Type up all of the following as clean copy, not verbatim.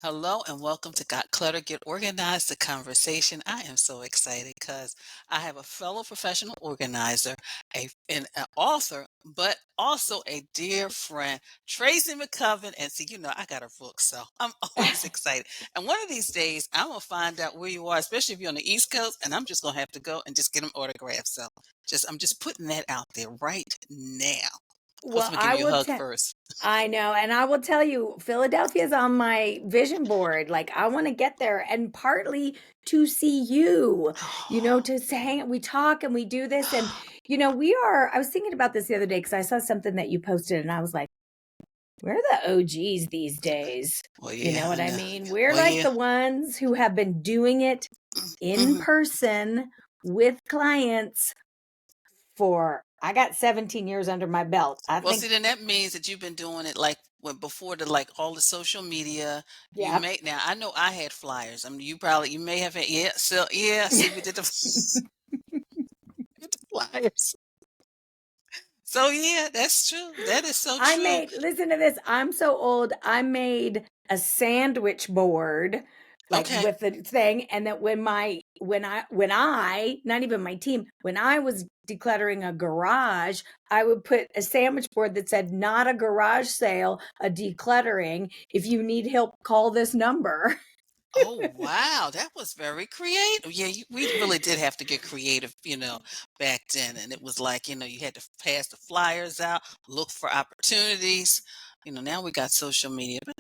Hello and welcome to Got Clutter, Get Organized, the conversation. I am so excited because I have a fellow professional organizer, an author, but also a dear friend, Tracy McCubbin. And see, I got a book, so I'm always excited. And one of these days, I'm going to find out where you are, especially if you're on the East Coast, and I'm just going to have to go and just get them autographed. So I'm just putting that out there right now. Well, Hopefully, give I you a will hug tell first. I know, and I will tell you, Philadelphia is on my vision board. Like, I want to get there, and partly to see you, to hang. We talk and we do this, and we are. I was thinking about this the other day because I saw something that you posted, and I was like, "We're the OGs these days." Well, You yeah, know I what I know. mean? We're Well, like yeah. the ones who have been doing it in Mhm. person with clients for. I got 17 years under my belt. I Well, think. see, then that means that you've been doing it like when before the like all the social media. You Yeah. may now. I know I had flyers. I mean, you may have had yeah. So yeah, see, we did the, did the flyers. So yeah, that's true. That is so I true. made, listen to this. I'm so old. I made a sandwich board like Okay. with the thing. And that not even my team, when I was decluttering a garage, I would put a sandwich board that said, not a garage sale, a decluttering. If you need help, call this number. Oh wow, that was very creative. Yeah, we really did have to get creative, back then. And it was like, you had to pass the flyers out, look for opportunities. Now we got social media, but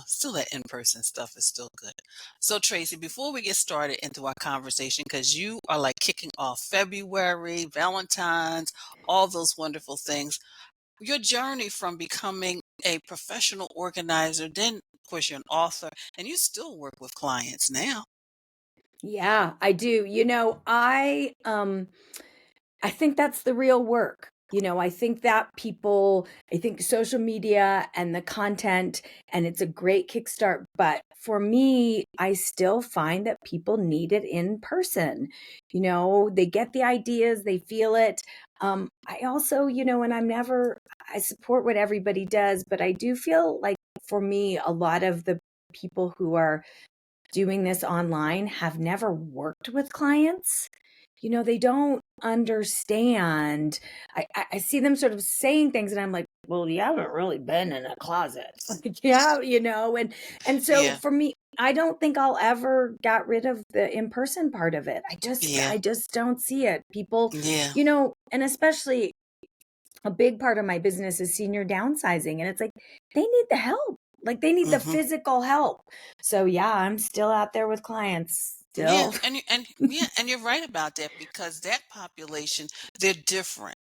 still that in-person stuff is still good. So Tracy, before we get started into our conversation, because you are like kicking off February, Valentine's, all those wonderful things, your journey from becoming a professional organizer, then of course you're an author, and you still work with clients now. Yeah, I do. I think that's the real work. I think that I think social media and the content, and it's a great kickstart. But for me, I still find that people need it in person. They get the ideas, they feel it. I also, and I support what everybody does, but I do feel like for me, a lot of the people who are doing this online have never worked with clients. They don't understand. I see them sort of saying things, and I'm like, well, you haven't really been in a closet. Like, yeah, and so Yeah, for me, I don't think I'll ever get rid of the in-person part of it. yeah, I just don't see it. People, yeah, and especially a big part of my business is senior downsizing. And it's like, they need the help. Like, they need the hmm physical help. So yeah, I'm still out there with clients yeah, still. and you're right about that because that population, they're different.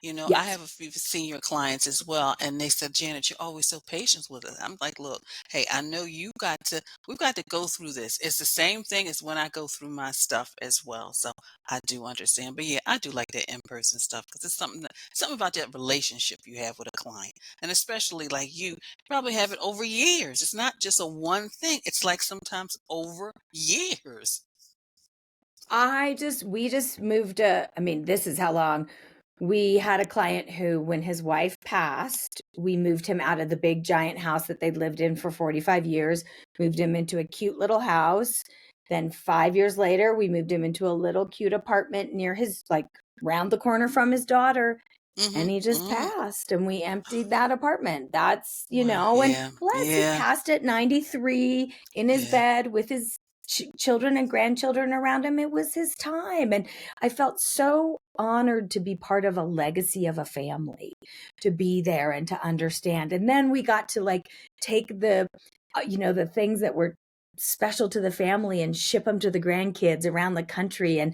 I Yes. have a few senior clients as well, and they said, Janet, you're always so patient with us. I'm like, look, hey, I know we've got to go through this. It's the same thing as when I go through my stuff as well. So I do understand. But yeah, I do like that in-person stuff because it's something about that relationship you have with a client. And especially like you probably have it over years. It's not just a one thing. It's like sometimes over years. We just moved I mean, this is how long. We had a client who, when his wife passed, we moved him out of the big giant house that they'd lived in for 45 years, moved him into a cute little house. Then 5 years later, we moved him into a little cute apartment near his, like, round the corner from his daughter. Hmm And he just hmm passed, and we emptied that apartment. That's, Well, and yeah, bless, he yeah, passed at 93 in his yeah. bed with his children and grandchildren around him. It was his time. And I felt so honored to be part of a legacy of a family, to be there and to understand. And then we got to, like, take the things that were special to the family and ship them to the grandkids around the country. And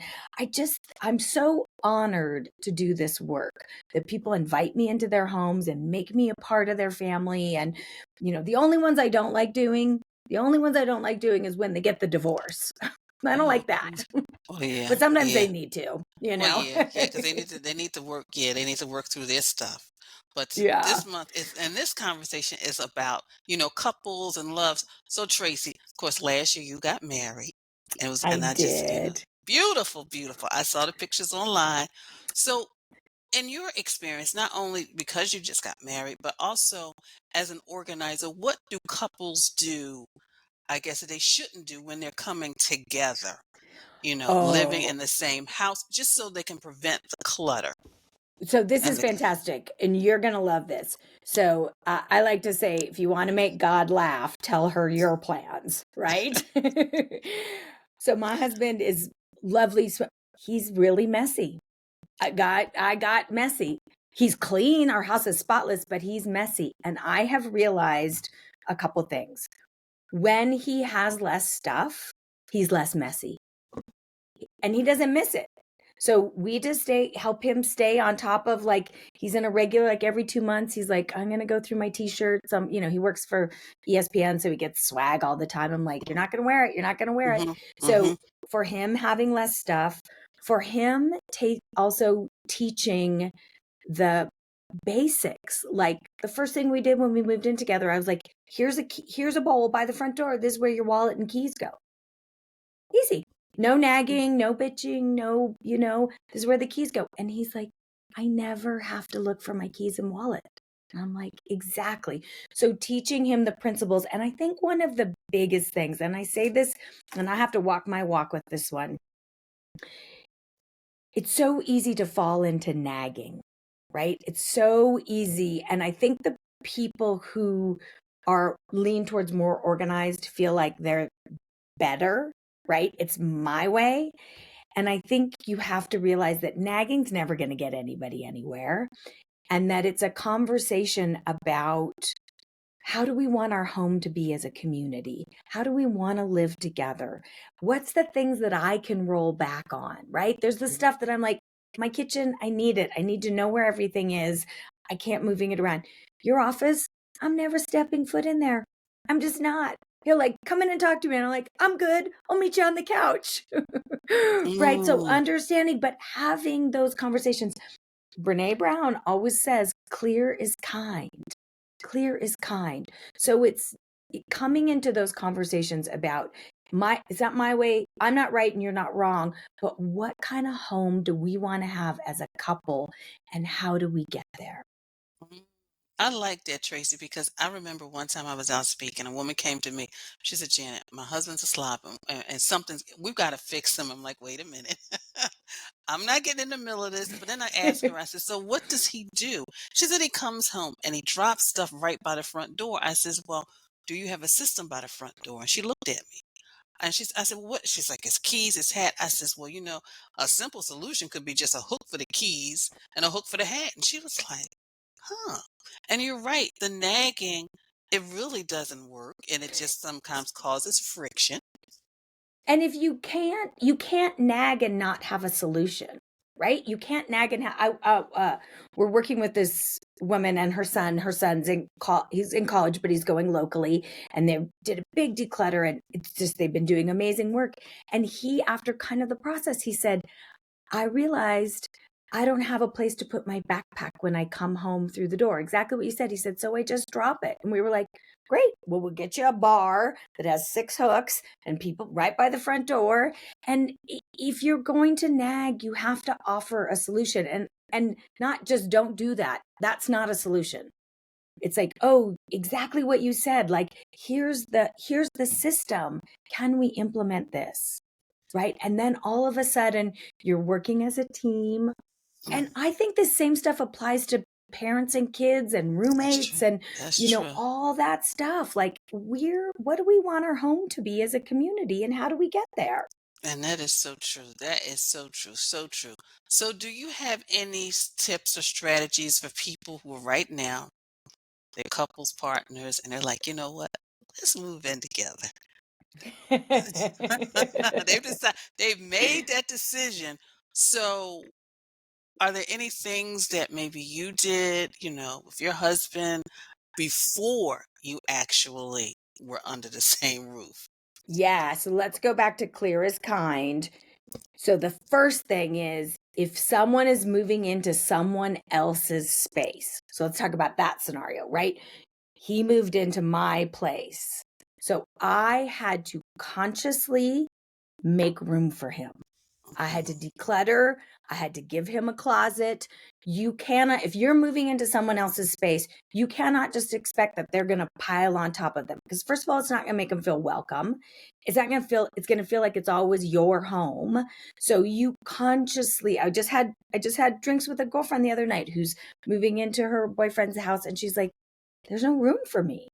I'm so honored to do this work, that people invite me into their homes and make me a part of their family. And, the only ones I don't like doing is when they get the divorce. I don't Oh, like that. oh yeah, But sometimes yeah. they need to, Well, yeah, yeah, because they need to work. Yeah, they need to work through their stuff. But Yeah, this month is, and this conversation is about couples and loves. So Tracy, of course, last year you got married. I And I just did. beautiful, beautiful. I saw the pictures online. So in your experience, not only because you just got married, but also as an organizer, what do couples do I guess, that they shouldn't do when they're coming together, living Oh, in the same house, just so they can prevent the clutter. so this And is the fantastic, and you're going to love this. So I like to say, if you want to make God laugh, tell her your plans, right? So my husband is lovely. He's really messy. I got messy. He's clean. Our house is spotless, but he's messy. And I have realized a couple things. When he has less stuff, he's less messy and he doesn't miss it. So we just help him stay on top of, like, he's in a regular, like every 2 months, he's like, I'm going to go through my t-shirts. He works for ESPN, so he gets swag all the time. I'm like, you're not going to wear it. You're not going to wear it. mhm, So mhm, for him having less stuff, for him also teaching the basics. Like the first thing we did when we moved in together, I was like, here's a bowl by the front door. This is where your wallet and keys go. Easy. No nagging, no bitching, no, this is where the keys go. And he's like, I never have to look for my keys and wallet. And I'm like, exactly. So teaching him the principles. And I think one of the biggest things, and I say this, and I have to walk my walk with this one, it's so easy to fall into nagging, right? It's so easy. And I think the people who are lean towards more organized feel like they're better, right? It's my way. And I think you have to realize that nagging's never going to get anybody anywhere, and that it's a conversation about, how do we want our home to be as a community? How do we want to live together? What's the things that I can roll back on, right? There's the stuff that I'm like, my kitchen, I need it. I need to know where everything is. I can't moving it around. Your office, I'm never stepping foot in there. I'm just not. He'll like come in and talk to me, and I'm like, I'm good. I'll meet you on the couch. Right. So mm, understanding, but having those conversations. Brene Brown always says, clear is kind. Clear is kind. So it's coming into those conversations about, it's not my way, I'm not right and you're not wrong, but what kind of home do we want to have as a couple, and how do we get there? mm. I like that, Tracy, because I remember one time I was out speaking. A woman came to me. She said, Janet, my husband's a slob, and something's, we've got to fix him. I'm like, wait a minute. I'm not getting in the middle of this. But then I asked her, I said, so what does he do? She said, he comes home and he drops stuff right by the front door. I says, well, do you have a system by the front door? And she looked at me. And I said, well, what? She's like, his keys, his hat. I says, well, a simple solution could be just a hook for the keys and a hook for the hat. And she was like, huh. And you're right. The nagging, it really doesn't work. And it just sometimes causes friction. And if you can't nag and not have a solution, right? You can't nag and we're working with this woman and her son. Her son's he's in college, but he's going locally, and they did a big declutter, and it's just, they've been doing amazing work. And he, after kind of the process, he said, I realized I don't have a place to put my backpack when I come home through the door. Exactly what you said. He said, so I just drop it. And we were like, great. Well, we'll get you a bar that has 6 hooks and people right by the front door. And if you're going to nag, you have to offer a solution, and not just don't do that. That's not a solution. It's like, oh, exactly what you said. Like, here's the system. Can we implement this? Right. And then all of a sudden you're working as a team. Mm, And I think the same stuff applies to parents and kids and that's true. roommates and, That's true. all that stuff. Like, what do we want our home to be as a community, and how do we get there? And that is so true. That is so true. So true. So, do you have any tips or strategies for people who are right now, they're couples, partners, and they're like, you know what? Let's move in together. They've made that decision. So, are there any things that maybe you did, with your husband before you actually were under the same roof? Yeah. So let's go back to clear is kind. So the first thing is, if someone is moving into someone else's space. So let's talk about that scenario, right? He moved into my place. So I had to consciously make room for him. I had to declutter. I had to give him a closet. You cannot, if you're moving into someone else's space, you cannot just expect that they're going to pile on top of them. Because first of all, it's not going to make them feel welcome. It's going to feel like it's always your home. So you consciously, I just had drinks with a girlfriend the other night who's moving into her boyfriend's house. And she's like, there's no room for me.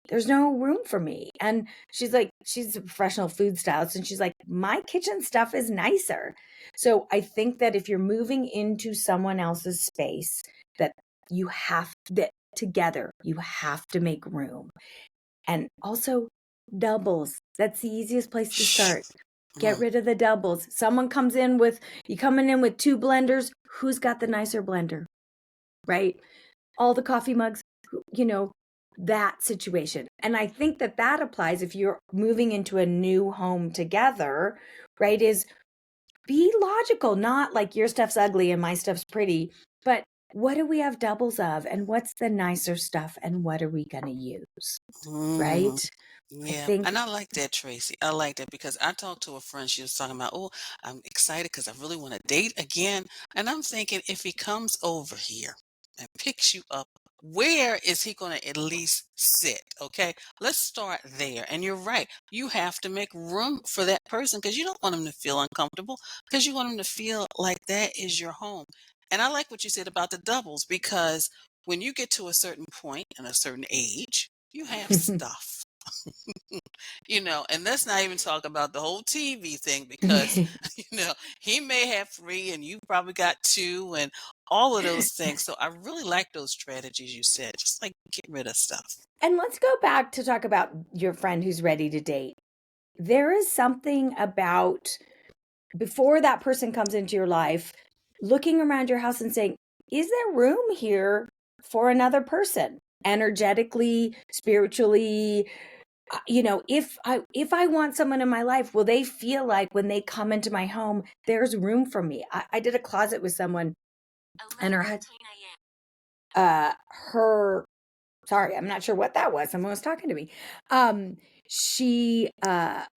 There's no room for me. And she's like, she's a professional food stylist. And she's like, my kitchen stuff is nicer. So I think that if you're moving into someone else's space, that that together, you have to make room. And also doubles. That's the easiest place to start. Get Mm, rid of the doubles. You coming in with two blenders. Who's got the nicer blender? Right? All the coffee mugs, you know, that situation. And I think that that applies if you're moving into a new home together, right? Is be logical, not like your stuff's ugly and my stuff's pretty, but what do we have doubles of? And what's the nicer stuff? And what are we going to use? mhm. Right? I Yeah, think, and I like that, Tracy. I like that because I talked to a friend. She was talking about, oh, I'm excited because I really want to date again. And I'm thinking, if he comes over here and picks you up, where is he going to at least sit? Okay, let's start there. And you're right. You have to make room for that person because you don't want him to feel uncomfortable because you want him to feel like that is your home. And I like what you said about the doubles because when you get to a certain point and a certain age, you have stuff. And let's not even talk about the whole TV thing because, he may have three and you probably got two and all of those things. So I really like those strategies you said, just like get rid of stuff. and let's go back to talk about your friend who's ready to date. There is something about before that person comes into your life, looking around your house and saying, is there room here for another person? Energetically, spiritually, if I want someone in my life, will they feel like when they come into my home, there's room for me? I did a closet with someone, and her sorry, I'm not sure what that was. Someone was talking to me. She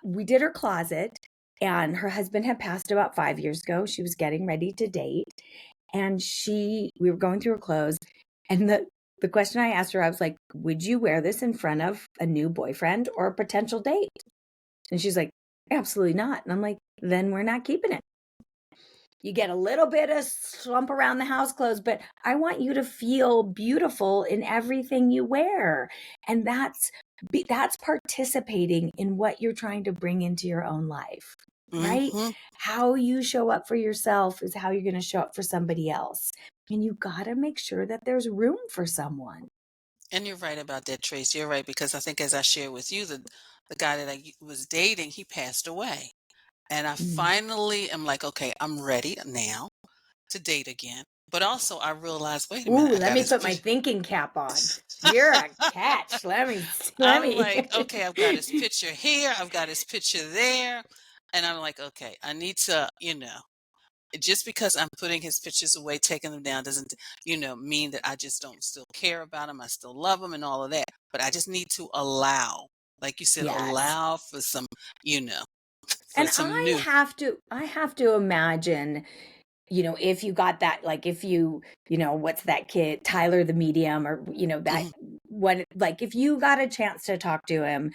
We did her closet, and her husband had passed about 5 years ago. She was getting ready to date, and we were going through her clothes, and the question I asked her, I was like, would you wear this in front of a new boyfriend or a potential date? And she's like, absolutely not. And I'm like, then we're not keeping it. You get a little bit of slump around the house clothes, but I want you to feel beautiful in everything you wear. And that's participating in what you're trying to bring into your own life, right? Hmm. How you show up for yourself is how you're going to show up for somebody else. And you got to make sure that there's room for someone. And you're right about that, Trace. You're right because I think as I shared with you, the guy that I was dating, he passed away. And I Mm. finally am like, okay, I'm ready now to date again. But also I realized, wait a minute, Ooh, I let got me his put my picture. thinking cap on. You're a catch. Let I'm me. like, okay, I've got his picture here, I've got his picture there. And I'm like, okay, I need to, just because I'm putting his pictures away, taking them down doesn't, mean that I just don't still care about him. I still love him and all of that. But I just need to allow, like you said, Yes. allow for some, you know, for And some new. I have to imagine, if you got that, like if what's that kid, Tyler the Medium, or that Hmm. what like if you got a chance to talk to him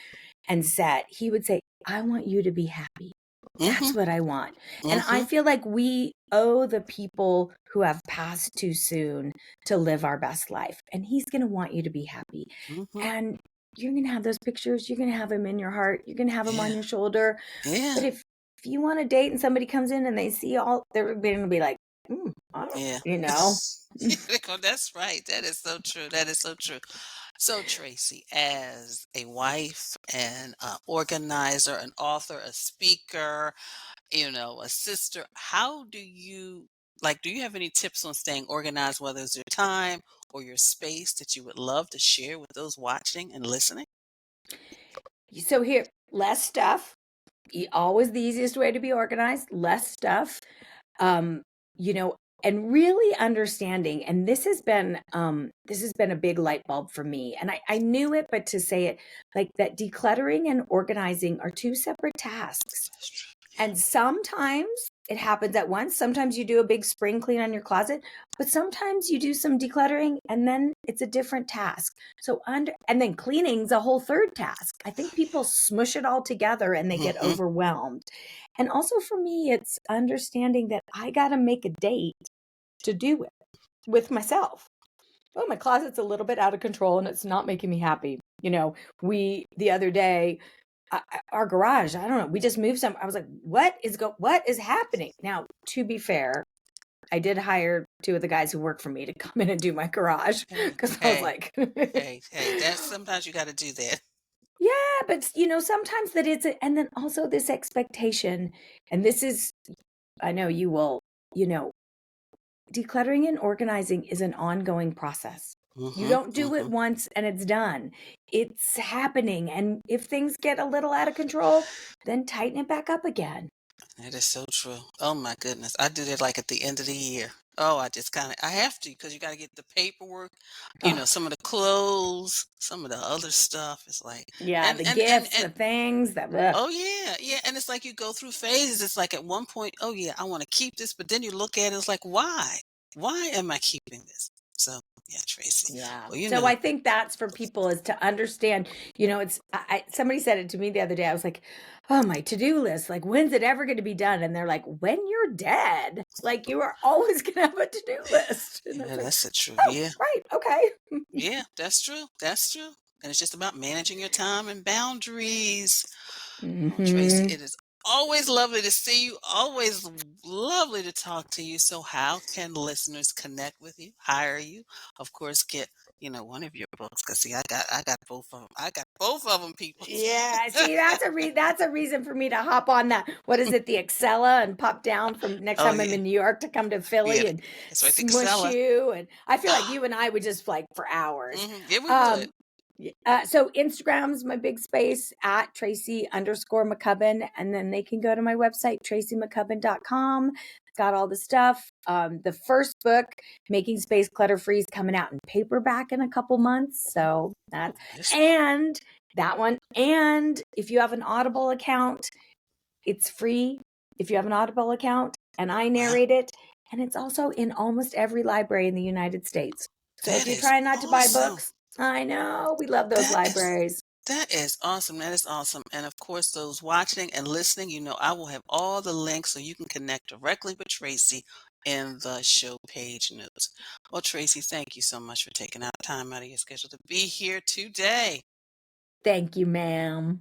and said, he would say, I want you to be happy. Hmm. That's what I want. And I Hmm. feel like we owe the people who have passed too soon to live our best life. And he's going to want you to be happy. Hmm. And you're going to have those pictures. You're going to have him in your heart. You're going to have him on Yeah. your shoulder. Yeah. But if you want to date and somebody comes in and they see all, they're going to be like, I don't, Yeah. you know. That's right. That is so true. That is so true. So, Tracy, as a wife, an organizer, an author, a speaker, a sister, how do you do you have any tips on staying organized, whether it's your time or your space that you would love to share with those watching and listening? So here, less stuff. Always the easiest way to be organized, less stuff. um you know and really understanding, and this has been a big light bulb for me, and I knew it, but to say it, like, that decluttering and organizing are two separate tasks. That's true. And sometimes it happens at once. Sometimes you do a big spring clean on your closet, but sometimes you do some decluttering and then it's a different task. So and then cleaning's a whole third task. I think people smush it all together and they get Mhm. overwhelmed. And also for me, it's understanding that I got to make a date to do it with myself. Oh, my closet's a little bit out of control and it's not making me happy. The other day, our garage, I don't know, we just moved some. I was like, what is happening? Now, to be fair, I did hire two of the guys who work for me to come in and do my garage Hey, because I was hey, like, hey, that's sometimes you gotta do that. yeah, but sometimes that and then also this expectation, and this is, I know you will, you know, decluttering and organizing is an ongoing process. You Mhm, don't do it mhm. once and it's done. It's happening. And if things get a little out of control, then tighten it back up again. That is so true. Oh my goodness. I do that like at the end of the year. Oh, I just kind of I have to because you got to get the paperwork, Oh, some of the clothes, some of the other stuff. It's like yeah, and the and and gifts, and the things that, ugh. oh yeah, yeah, and it's like you go through phases. It's like at one point, oh yeah, I want to keep this, but then you look at it, it's like why? Why am I keeping this? So, yeah, Tracy. Yeah. Well, So I think that's for people is to understand, somebody said it to me the other day. I was like, oh, my to-do list, like, when's it ever going to be done? And they're like, when you're dead, like you are always going to have a to-do list. And I yeah, was like, that's the truth. oh, Yeah. right. Okay. Yeah, that's true. That's true. And it's just about managing your time and boundaries. Oh, Tracy, Hmm. it is always lovely to see you. Always lovely to talk to you. So, how can listeners connect with you, hire you? Of course, get one of your books. Cause see, I got both of them. I got both of them, people. Yeah, see, that's a reason for me to hop on that. What is it, the Excella, and pop down from next Oh time I'm yeah, in New York to come to yeah. Philly and That's right, the smush Casella. you. And I feel like you and I would just like for hours. Yeah, we would. Um, so Instagram's my big space at Tracy_McCubbin, and then they can go to my website, tracymccubbin.com. It's got all the stuff. The first book, Making Space Clutter Free, is coming out in paperback in a couple months. So Oh, that's, this one. and that one. And if you have an Audible account, it's free if you have an Audible account, and I Wow, narrate it. And it's also in almost every library in the United States. So if that you're is trying not to buy awesome. books, I know we love those That is libraries. That is awesome. That is awesome. And of course, those watching and listening, I will have all the links so you can connect directly with Tracy in the show page notes. Well, Tracy, thank you so much for taking out time out of your schedule to be here today. Thank you, ma'am.